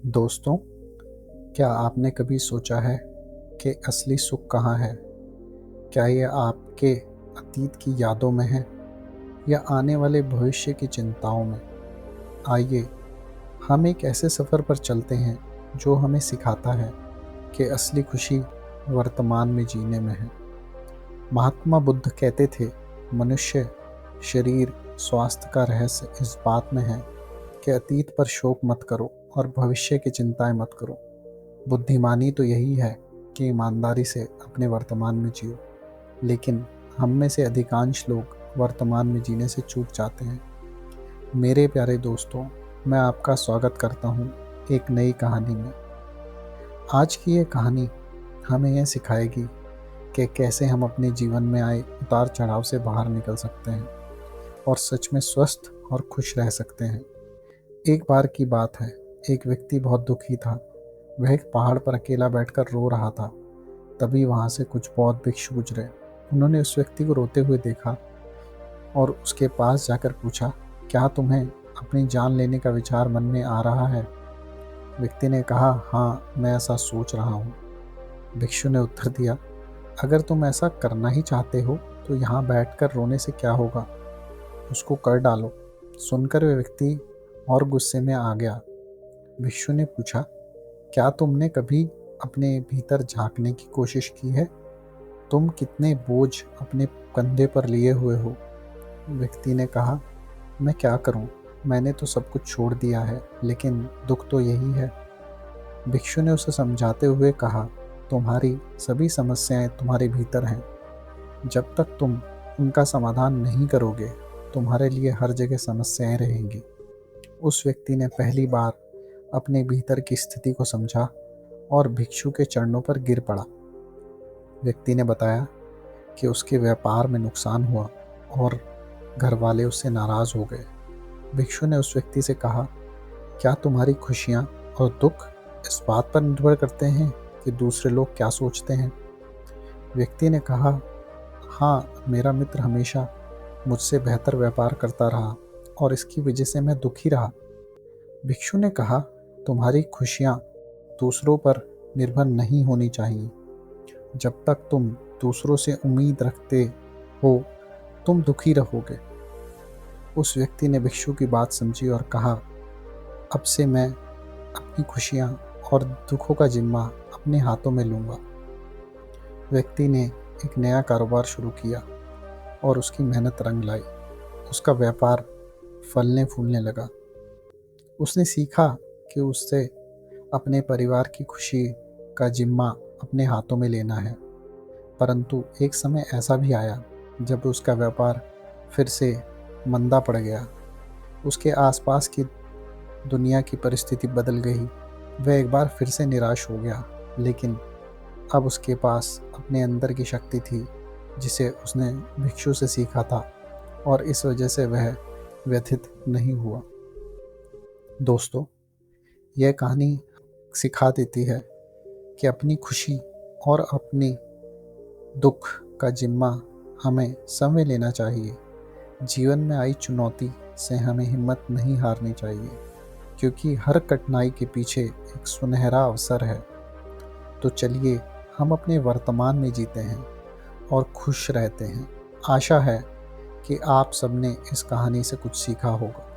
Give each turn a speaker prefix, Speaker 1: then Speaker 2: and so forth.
Speaker 1: दोस्तों, क्या आपने कभी सोचा है कि असली सुख कहाँ है? क्या ये आपके अतीत की यादों में है या आने वाले भविष्य की चिंताओं में? आइए, हम एक ऐसे सफ़र पर चलते हैं जो हमें सिखाता है कि असली खुशी वर्तमान में जीने में है। महात्मा बुद्ध कहते थे, मनुष्य शरीर स्वास्थ्य का रहस्य इस बात में है कि अतीत पर शोक मत करो और भविष्य की चिंताएं मत करो। बुद्धिमानी तो यही है कि ईमानदारी से अपने वर्तमान में जियो, लेकिन हम में से अधिकांश लोग वर्तमान में जीने से चूक जाते हैं। मेरे प्यारे दोस्तों, मैं आपका स्वागत करता हूँ एक नई कहानी में। आज की ये कहानी हमें यह सिखाएगी कि कैसे हम अपने जीवन में आए उतार चढ़ाव से बाहर निकल सकते हैं और सच में स्वस्थ और खुश रह सकते हैं। एक बार की बात है, एक व्यक्ति बहुत दुखी था। वह एक पहाड़ पर अकेला बैठकर रो रहा था। तभी वहां से कुछ बौद्ध भिक्षु गुजरे। उन्होंने उस व्यक्ति को रोते हुए देखा और उसके पास जाकर पूछा, क्या तुम्हें अपनी जान लेने का विचार मन में आ रहा है? व्यक्ति ने कहा, हाँ, मैं ऐसा सोच रहा हूँ। भिक्षु ने उत्तर दिया, अगर तुम ऐसा करना ही चाहते हो तो यहाँ बैठकर रोने से क्या होगा, उसको कर डालो। सुनकर वह व्यक्ति और गुस्से में आ गया। भिक्षु ने पूछा, क्या तुमने कभी अपने भीतर झांकने की कोशिश की है? तुम कितने बोझ अपने कंधे पर लिए हुए हो? व्यक्ति ने कहा, मैं क्या करूं? मैंने तो सब कुछ छोड़ दिया है, लेकिन दुख तो यही है। भिक्षु ने उसे समझाते हुए कहा, तुम्हारी सभी समस्याएं तुम्हारे भीतर हैं। जब तक तुम उनका समाधान नहीं करोगे, तुम्हारे लिए हर जगह समस्याएं रहेंगी। उस व्यक्ति ने पहली बार अपने भीतर की स्थिति को समझा और भिक्षु के चरणों पर गिर पड़ा। व्यक्ति ने बताया कि उसके व्यापार में नुकसान हुआ और घर वाले उससे नाराज हो गए। भिक्षु ने उस व्यक्ति से कहा, क्या तुम्हारी खुशियाँ और दुख इस बात पर निर्भर करते हैं कि दूसरे लोग क्या सोचते हैं? व्यक्ति ने कहा, हाँ, मेरा मित्र हमेशा मुझसे बेहतर व्यापार करता रहा और इसकी वजह से मैं दुखी रहा। भिक्षु ने कहा, तुम्हारी खुशियाँ दूसरों पर निर्भर नहीं होनी चाहिए। जब तक तुम दूसरों से उम्मीद रखते हो, तुम दुखी रहोगे। उस व्यक्ति ने भिक्षु की बात समझी और कहा, अब से मैं अपनी खुशियाँ और दुखों का जिम्मा अपने हाथों में लूँगा। व्यक्ति ने एक नया कारोबार शुरू किया और उसकी मेहनत रंग लाई। उसका व्यापार फलने फूलने लगा। उसने सीखा कि उससे अपने परिवार की खुशी का जिम्मा अपने हाथों में लेना है। परंतु एक समय ऐसा भी आया जब उसका व्यापार फिर से मंदा पड़ गया। उसके आसपास की दुनिया की परिस्थिति बदल गई। वह एक बार फिर से निराश हो गया, लेकिन अब उसके पास अपने अंदर की शक्ति थी जिसे उसने भिक्षु से सीखा था और इस वजह से वह व्यथित नहीं हुआ। दोस्तों, यह कहानी सिखा देती है कि अपनी खुशी और अपनी दुख का जिम्मा हमें समय लेना चाहिए। जीवन में आई चुनौती से हमें हिम्मत नहीं हारनी चाहिए, क्योंकि हर कठिनाई के पीछे एक सुनहरा अवसर है। तो चलिए, हम अपने वर्तमान में जीते हैं और खुश रहते हैं। आशा है कि आप सबने इस कहानी से कुछ सीखा होगा।